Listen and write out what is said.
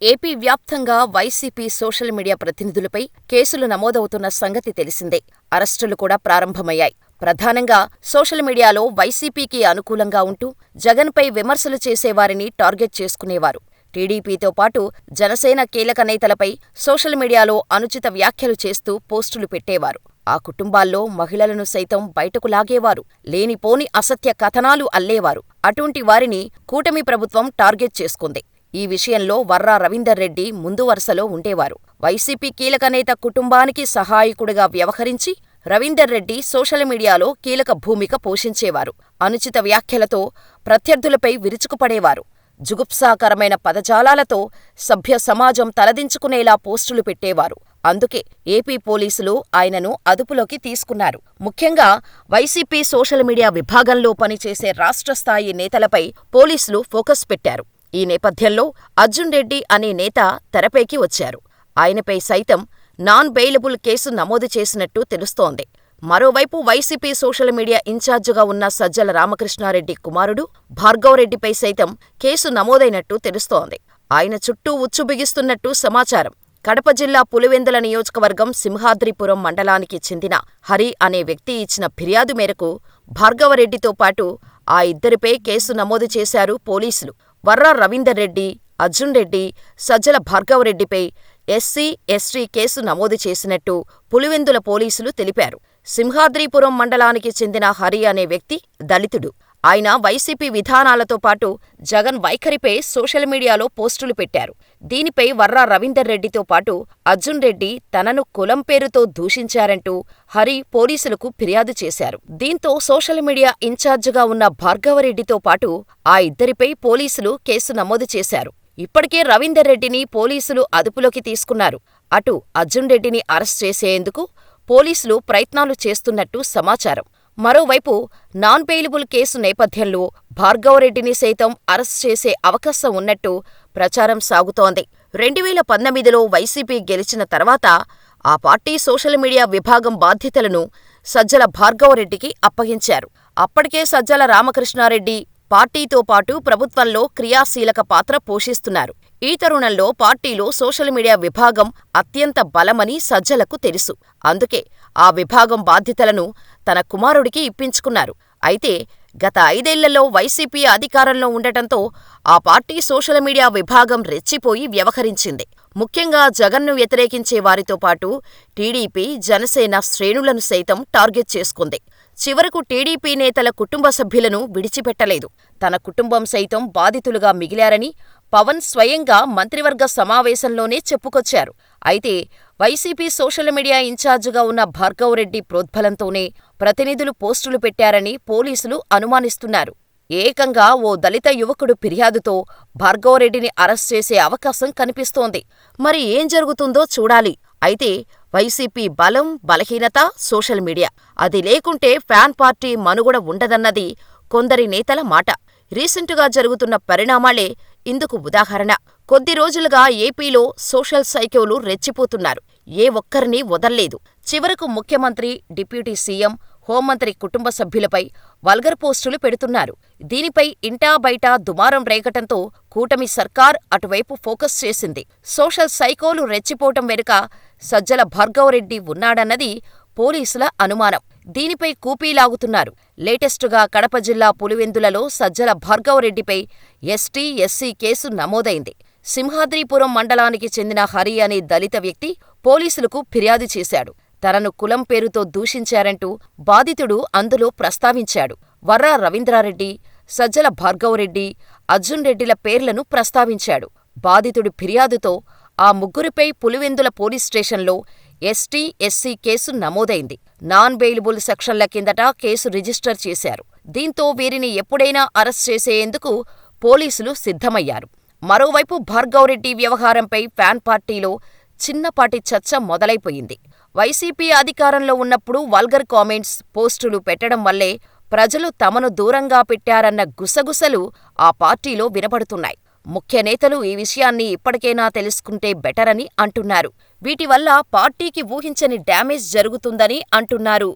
AP వ్యాప్తంగా YCP social media ప్రతినిధులపై కేసులు నమోదవుతున్న సంగతి తెలిసిందే. అరెస్టులు కూడా ప్రారంభమయ్యాయి. ప్రధానంగా సోషల్ మీడియాలో వైసీపీకి అనుకూలంగా ఉంటూ జగన్పై విమర్శలు చేసేవారిని టార్గెట్ చేసుకునేవారు. టీడీపీతో పాటు జనసేన కీలక నేతలపై సోషల్ మీడియాలో అనుచిత వ్యాఖ్యలు చేస్తూ పోస్టులు పెట్టేవారు. ఆ కుటుంబాల్లో మహిళలను సైతం బయటకు లాగేవారు. లేనిపోని అసత్య కథనాలు అల్లేవారు. అటువంటి వారిని కూటమి ప్రభుత్వం టార్గెట్ చేసుకుంది. ఈ విషయంలో వర్రా రవీందర్ రెడ్డి ముందు వరుసలో ఉండేవారు. వైసీపీ కీలక నేత కుటుంబానికి సహాయకుడిగా వ్యవహరించి రవీందర్ రెడ్డి సోషల్ మీడియాలో కీలక భూమిక పోషించేవారు. అనుచిత వ్యాఖ్యలతో ప్రత్యర్థులపై విరుచుకుపడేవారు. జుగుప్సాకరమైన పదజాలాలతో సభ్య సమాజం తలదించుకునేలా పోస్టులు పెట్టేవారు. అందుకే ఏపీ పోలీసులు ఆయనను అదుపులోకి తీసుకున్నారు. ముఖ్యంగా వైసీపీ సోషల్ మీడియా విభాగంలో పనిచేసే రాష్ట్రస్థాయి నేతలపై పోలీసులు ఫోకస్ పెట్టారు. ఈ నేపథ్యంలో అర్జున్ రెడ్డి అనే నేత తెరపైకి వచ్చారు. ఆయనపై సైతం నాన్ బెయిలబుల్ కేసు నమోదు చేసినట్టు తెలుస్తోంది. మరోవైపు వైసీపీ సోషల్ మీడియా ఇన్ఛార్జిగా ఉన్న సజ్జల రామకృష్ణారెడ్డి కుమారుడు భార్గవరెడ్డిపై సైతం కేసు నమోదైనట్టు తెలుస్తోంది. ఆయన చుట్టూ ఉచ్చు బిగిస్తున్నట్టు సమాచారం. కడప జిల్లా పులివెందుల నియోజకవర్గం సింహాద్రిపురం మండలానికి చెందిన హరి అనే వ్యక్తి ఇచ్చిన ఫిర్యాదు మేరకు భార్గవరెడ్డితో పాటు ఆ ఇద్దరిపై కేసు నమోదు చేశారు పోలీసులు. వర్రా రవీందర్ రెడ్డి, అర్జున్ రెడ్డి, సజ్జల భార్గవరెడ్డిపై ఎస్సీ, ఎస్టీ కేసు నమోదు చేసినట్టు పులివెందుల పోలీసులు తెలిపారు. సింహాద్రిపురం మండలానికి చెందిన హరి అనే వ్యక్తి దళితుడు. ఆయన వైసీపీ విధానాలతో పాటు జగన్ వైఖరిపై సోషల్ మీడియాలో పోస్టులు పెట్టారు. దీనిపై వర్రా రవీందర్ రెడ్డితో పాటు అర్జున్ రెడ్డి తనను కులం పేరుతో దూషించారంటూ హరి పోలీసులకు ఫిర్యాదు చేశారు. దీంతో సోషల్ మీడియా ఇన్ఛార్జిగా ఉన్న భార్గవరెడ్డితో పాటు ఆ ఇద్దరిపై పోలీసులు కేసు నమోదు చేశారు. ఇప్పటికే రవీందర్ రెడ్డిని పోలీసులు అదుపులోకి తీసుకున్నారు. అటు అర్జున్ రెడ్డిని అరెస్ట్ చేసేందుకు పోలీసులు ప్రయత్నాలు చేస్తున్నట్టు సమాచారం. మరోవైపు నాన్ బెయిలబుల్ కేసు నేపథ్యంలో భార్గవరెడ్డిని సైతం అరెస్ట్ చేసే అవకాశం ఉన్నట్టు ప్రచారం సాగుతోంది. 2019లో వైసీపీ గెలిచిన తర్వాత ఆ పార్టీ సోషల్ మీడియా విభాగం బాధ్యతలను సజ్జల భార్గవరెడ్డికి అప్పగించారు. అప్పటికే సజ్జల రామకృష్ణారెడ్డి పార్టీతో పాటు ప్రభుత్వంలో క్రియాశీలక పాత్ర పోషిస్తున్నారు. ఈ తరుణంలో పార్టీలో సోషల్ మీడియా విభాగం అత్యంత బలమని సజ్జలకు తెలుసు. అందుకే ఆ విభాగం బాధ్యతలను తన కుమారుడికి ఇప్పించుకున్నారు. అయితే గత 5 ఏళ్లలో వైసీపీ అధికారంలో ఉండటంతో ఆ పార్టీ సోషల్ మీడియా విభాగం రెచ్చిపోయి వ్యవహరించింది. ముఖ్యంగా జగన్ను వ్యతిరేకించే వారితో పాటు టీడీపీ, జనసేన శ్రేణులను సైతం టార్గెట్ చేసుకుంది. చివరకు టీడీపీ నేతల కుటుంబ సభ్యులను విడిచిపెట్టలేదు. తన కుటుంబం సైతం బాధితులుగా మిగిలారని పవన్ స్వయంగా మంత్రివర్గ సమావేశంలోనే చెప్పుకొచ్చారు. అయితే వైసీపీ సోషల్ మీడియా ఇన్ఛార్జిగా ఉన్న భార్గవరెడ్డి ప్రోద్బలంతోనే ప్రతినిధులు పోస్టులు పెట్టారని పోలీసులు అనుమానిస్తున్నారు. ఏకంగా ఓ దళిత యువకుడు ఫిర్యాదుతో భార్గవరెడ్డిని అరెస్ట్ చేసే అవకాశం కనిపిస్తోంది. మరి ఏం జరుగుతుందో చూడాలి. అయితే వైసీపీ బలం, బలహీనత సోషల్ మీడియా. అది లేకుంటే ఫ్యాన్ పార్టీ మనుగడ ఉండదన్నది కొందరి నేతల మాట. రీసెంటుగా జరుగుతున్న పరిణామాలే ఇందుకు ఉదాహరణ. కొద్ది రోజులుగా ఏపీలో సోషల్ సైకోలు రెచ్చిపోతున్నారు. ఏ ఒక్కరినీ వదల్లేదు. చివరకు ముఖ్యమంత్రి, డిప్యూటీ సీఎం, హోంమంత్రి కుటుంబ సభ్యులపై వల్గర్ పోస్టులు పెడుతున్నారు. దీనిపై ఇంటా బయటా దుమారం రేగటంతో కూటమి సర్కార్ అటువైపు ఫోకస్ చేసింది. సోషల్ సైకోలు రెచ్చిపోవటం వెనుక సజ్జల భార్గవరెడ్డి ఉన్నాడన్నది పోలీసుల అనుమానం. దీనిపై కూపీలాగుతున్నారు. లేటెస్టుగా కడప జిల్లా పులివెందులలో సజ్జల భార్గవరెడ్డిపై ఎస్టీ, ఎస్సీ కేసు నమోదైంది. సింహాద్రిపురం మండలానికి చెందిన హరి అనే దళిత వ్యక్తి పోలీసులకు ఫిర్యాదు చేశాడు. తనను కులం పేరుతో దూషించారంటూ బాధితుడు అందులో ప్రస్తావించాడు. వర్రా రవీంద్రారెడ్డి, సజ్జల భార్గవరెడ్డి, అర్జున్ రెడ్డిల పేర్లను ప్రస్తావించాడు. బాధితుడి ఫిర్యాదుతో ఆ ముగ్గురిపై పులివెందుల పోలీస్ స్టేషన్లో ఎస్టీ, ఎస్సీ కేసు నమోదైంది. నాన్ బెయిలబుల్ సెక్షన్ల కిందట కేసు రిజిస్టర్ చేశారు. దీంతో వీరిని ఎప్పుడైనా అరెస్ట్ చేసేందుకు పోలీసులు సిద్ధమయ్యారు. మరోవైపు భార్గవరెడ్డి వ్యవహారంపై ఫ్యాన్ పార్టీలో చిన్నపాటి చర్చ మొదలైపోయింది. వైసీపీ అధికారంలో ఉన్నప్పుడు వల్గర్ కామెంట్స్, పోస్టులు పెట్టడం వల్లే ప్రజలు తమను దూరంగా పెట్టారన్న గుసగుసలు ఆ పార్టీలో వినపడుతున్నాయి. ముఖ్య నేతలు ఈ విషయాన్ని ఇప్పటికైనా తెలుసుకుంటే బెటరని అంటున్నారు. వీటివల్ల పార్టీకి ఊహించని డ్యామేజ్ జరుగుతుందని అంటున్నారు.